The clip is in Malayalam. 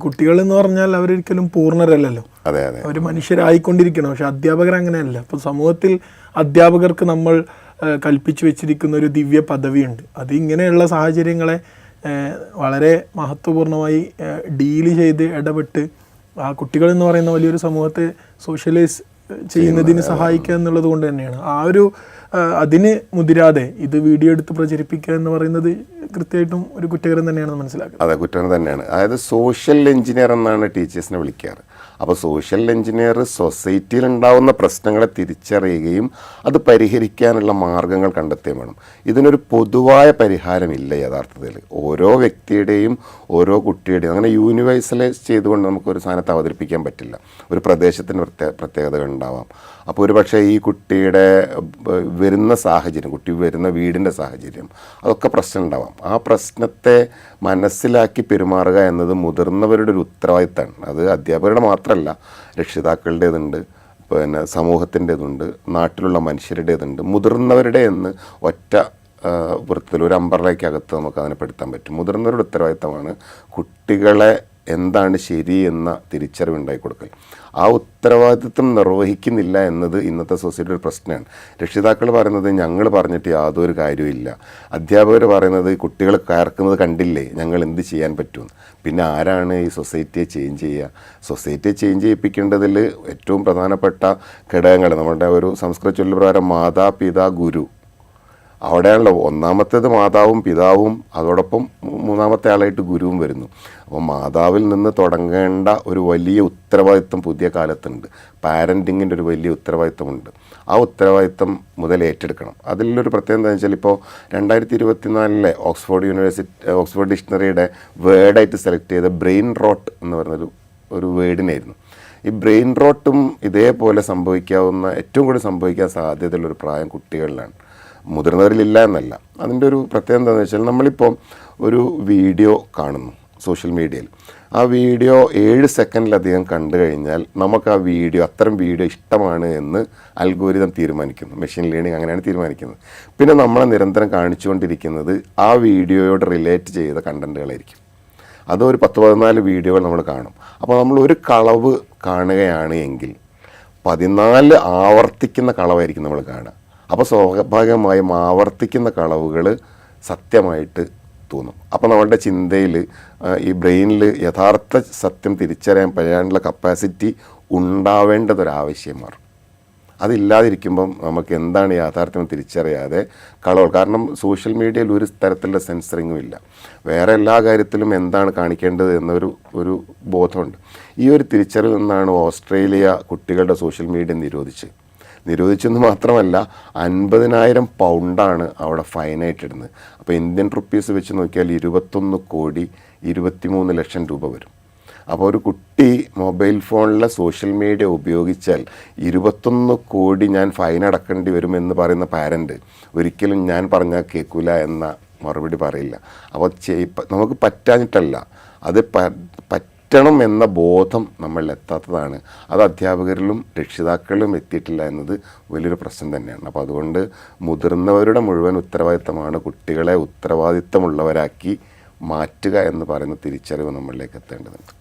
കുട്ടികൾ എന്ന് പറഞ്ഞാൽ അവരൊരിക്കലും പൂർണ്ണരല്ലല്ലോ. അതെ അതെ, അവർ മനുഷ്യരായിക്കൊണ്ടിരിക്കണം. പക്ഷെ അധ്യാപകർ അങ്ങനെയല്ല. അപ്പോൾ സമൂഹത്തിൽ അധ്യാപകർക്ക് നമ്മൾ കൽപ്പിച്ചു വെച്ചിരിക്കുന്ന ഒരു ദിവ്യ പദവിയുണ്ട്. അത് ഇങ്ങനെയുള്ള സാഹചര്യങ്ങളെ വളരെ മഹത്വപൂർണ്ണമായി ഡീല് ചെയ്ത് ഇടപെട്ട് ആ കുട്ടികൾ എന്ന് പറയുന്ന വലിയൊരു സമൂഹത്തെ സോഷ്യലൈസ് ചെയ്യുന്നതിന് സഹായിക്കുക എന്നുള്ളത് കൊണ്ട് തന്നെയാണ്. ആ ഒരു അതിന് മുതിരാതെ ഇത് വീഡിയോ എടുത്ത് പ്രചരിപ്പിക്കുക എന്ന് പറയുന്നത് കൃത്യമായിട്ടും ഒരു കുറ്റകരം തന്നെയാണ് മനസ്സിലാക്കുന്നത്. അതെ, കുറ്റകരം തന്നെയാണ്. അതായത് സോഷ്യൽ എഞ്ചിനീയർ എന്നാണ് ടീച്ചേഴ്സിനെ വിളിക്കാറ്. അപ്പോൾ സോഷ്യൽ എഞ്ചിനീയർ സൊസൈറ്റിയിൽ ഉണ്ടാവുന്ന പ്രശ്നങ്ങളെ തിരിച്ചറിയുകയും അത് പരിഹരിക്കാനുള്ള മാർഗങ്ങൾ കണ്ടെത്തുകയും വേണം. ഇതിനൊരു പൊതുവായ പരിഹാരമില്ല യഥാർത്ഥത്തിൽ. ഓരോ വ്യക്തിയുടെയും ഓരോ കുട്ടിയുടെയും അങ്ങനെ യൂണിവേഴ്സലൈസ് ചെയ്തുകൊണ്ട് നമുക്കൊരു സാധനത്തെ അവതരിപ്പിക്കാൻ പറ്റില്ല. ഒരു പ്രദേശത്തിന് പ്രത്യേകതകൾ ഉണ്ടാവാം. അപ്പോൾ ഒരു പക്ഷേ ഈ കുട്ടിയുടെ വരുന്ന സാഹചര്യം, കുട്ടി വരുന്ന വീടിൻ്റെ സാഹചര്യം, അതൊക്കെ പ്രശ്നം ഉണ്ടാവാം. ആ പ്രശ്നത്തെ മനസ്സിലാക്കി പെരുമാറുക എന്നത് മുതിർന്നവരുടെ ഒരു ഉത്തരവാദിത്തമാണ്. അത് അധ്യാപകരുടെ മാത്രമല്ല, രക്ഷിതാക്കളുടേതുണ്ട്, പിന്നെ സമൂഹത്തിൻ്റെതുണ്ട്, നാട്ടിലുള്ള മനുഷ്യരുടേതുണ്ട്, മുതിർന്നവരുടെ എന്ന് ഒറ്റ വൃത്തത്തിൽ ഒരു അമ്പർലയ്ക്കകത്ത് നമുക്ക് അതിനെ പെടുത്താൻ പറ്റും. മുതിർന്നവരുടെ ഉത്തരവാദിത്തമാണ് കുട്ടികളെ എന്താണ് ശരി എന്ന തിരിച്ചറിവുണ്ടായി കൊടുക്കൽ. ആ ഉത്തരവാദിത്വം നിർവഹിക്കുന്നില്ല എന്നത് ഇന്നത്തെ സൊസൈറ്റിയുടെ ഒരു പ്രശ്നമാണ്. രക്ഷിതാക്കൾ പറയുന്നത് ഞങ്ങൾ പറഞ്ഞിട്ട് യാതൊരു കാര്യമില്ല, അധ്യാപകർ പറയുന്നത് കുട്ടികൾ കയർക്കുന്നത് കണ്ടില്ലേ, ഞങ്ങൾ എന്ത് ചെയ്യാൻ പറ്റുമെന്ന്. പിന്നെ ആരാണ് ഈ സൊസൈറ്റിയെ ചേഞ്ച് ചെയ്യുക? സൊസൈറ്റിയെ ചേഞ്ച് ചെയ്യിപ്പിക്കേണ്ടതിൽ ഏറ്റവും പ്രധാനപ്പെട്ട ഘടകങ്ങൾ നമ്മുടെ ഒരു സംസ്കൃത ചൊല്ലുപ്രകാരം മാതാ പിതാ ഗുരു, അവിടെയാണല്ലോ ഒന്നാമത്തേത് മാതാവും പിതാവും, അതോടൊപ്പം മൂന്നാമത്തെ ആളായിട്ട് ഗുരുവും വരുന്നു. അപ്പോൾ മാതാവിൽ നിന്ന് തുടങ്ങേണ്ട ഒരു വലിയ ഉത്തരവാദിത്വം പുതിയ കാലത്തുണ്ട്. പാരൻറ്റിങ്ങിൻ്റെ ഒരു വലിയ ഉത്തരവാദിത്വമുണ്ട്. ആ ഉത്തരവാദിത്വം മുതൽ ഏറ്റെടുക്കണം. അതിലൊരു പ്രത്യേകത എന്താണെന്ന് വെച്ചാൽ ഇപ്പോൾ 2024 ഓക്സ്ഫോർഡ് ഡിക്ഷണറിയുടെ വേർഡായിട്ട് സെലക്ട് ചെയ്ത ബ്രെയിൻ റോട്ട് എന്ന് പറഞ്ഞൊരു വേർഡിനായിരുന്നു. ഈ ബ്രെയിൻ റോട്ടും ഇതേപോലെ സംഭവിക്കാവുന്ന, ഏറ്റവും കൂടുതൽ സംഭവിക്കാൻ സാധ്യതയുള്ളൊരു പ്രായം കുട്ടികളിലാണ്, മുതിർന്നവരിലില്ല എന്നല്ല. അതിൻ്റെ ഒരു പ്രത്യേകത എന്താണെന്ന് വെച്ചാൽ നമ്മളിപ്പോൾ ഒരു വീഡിയോ കാണുന്നു സോഷ്യൽ മീഡിയയിൽ. ആ വീഡിയോ 7 സെക്കൻഡിലധികം കണ്ടു കഴിഞ്ഞാൽ നമുക്ക് ആ വീഡിയോ, അത്തരം വീഡിയോ ഇഷ്ടമാണ് എന്ന് അൽഗോരിതം തീരുമാനിക്കുന്നു. മെഷീൻ ലേണിംഗ് അങ്ങനെയാണ് തീരുമാനിക്കുന്നത്. പിന്നെ നമ്മളെ നിരന്തരം കാണിച്ചുകൊണ്ടിരിക്കുന്നത് ആ വീഡിയോയോട് റിലേറ്റ് ചെയ്ത കണ്ടൻറ്റുകളായിരിക്കും. അതൊരു 10-14 വീഡിയോകൾ നമ്മൾ കാണും. അപ്പോൾ നമ്മൾ ഒരു കളവ് കാണുകയാണ് എങ്കിൽ 14 ആവർത്തിക്കുന്ന കളവായിരിക്കും നമ്മൾ കാണുക. അപ്പോൾ സ്വാഭാവികമായും ആവർത്തിക്കുന്ന കളവുകൾ സത്യമായിട്ട് തോന്നും. അപ്പോൾ നമ്മളുടെ ചിന്തയിൽ, ഈ ബ്രെയിനിൽ യഥാർത്ഥ സത്യം പറയാനുള്ള കപ്പാസിറ്റി ഉണ്ടാവേണ്ടതൊരാവശ്യം മാറും. അതില്ലാതിരിക്കുമ്പം നമുക്ക് എന്താണ് യാഥാർത്ഥ്യം തിരിച്ചറിയാതെ കളവുകൾ, കാരണം സോഷ്യൽ മീഡിയയിൽ ഒരു തരത്തിലുള്ള സെൻസറിങ്ങും ഇല്ല. വേറെ എല്ലാ കാര്യത്തിലും എന്താണ് കാണിക്കേണ്ടത് എന്നൊരു ബോധമുണ്ട്. ഈ ഒരു തിരിച്ചറിവിൽ നിന്നാണ് ഓസ്ട്രേലിയ കുട്ടികളുടെ സോഷ്യൽ മീഡിയ നിരോധിച്ചെന്ന് മാത്രമല്ല 50,000 പൗണ്ടാണ് അവിടെ ഫൈനായിട്ടിടുന്നത്. അപ്പോൾ ഇന്ത്യൻ റുപ്പീസ് വെച്ച് നോക്കിയാൽ 21,23 ലക്ഷം രൂപ വരും. അപ്പോൾ ഒരു കുട്ടി മൊബൈൽ ഫോണിലെ സോഷ്യൽ മീഡിയ ഉപയോഗിച്ചാൽ 21 കോടി ഞാൻ ഫൈൻ അടക്കേണ്ടി വരുമെന്ന് പറയുന്ന പാരൻറ്റ് ഒരിക്കലും ഞാൻ പറഞ്ഞാൽ കേൾക്കില്ല എന്ന മറുപടി പറയില്ല. അപ്പോൾ നമുക്ക് പറ്റാഞ്ഞിട്ടല്ല, അത് പറ്റണം എന്ന ബോധം നമ്മളിൽ എത്താത്തതാണ്. അത് അധ്യാപകരിലും രക്ഷിതാക്കളിലും എത്തിയിട്ടില്ല എന്നത് വലിയൊരു പ്രശ്നം തന്നെയാണ്. അപ്പോൾ അതുകൊണ്ട് മുതിർന്നവരുടെ മുഴുവൻ ഉത്തരവാദിത്തമാണ് കുട്ടികളെ ഉത്തരവാദിത്തമുള്ളവരാക്കി മാറ്റുക എന്ന് പറയുന്ന തിരിച്ചറിവ് നമ്മളിലേക്ക് എത്തേണ്ടതുണ്ട്.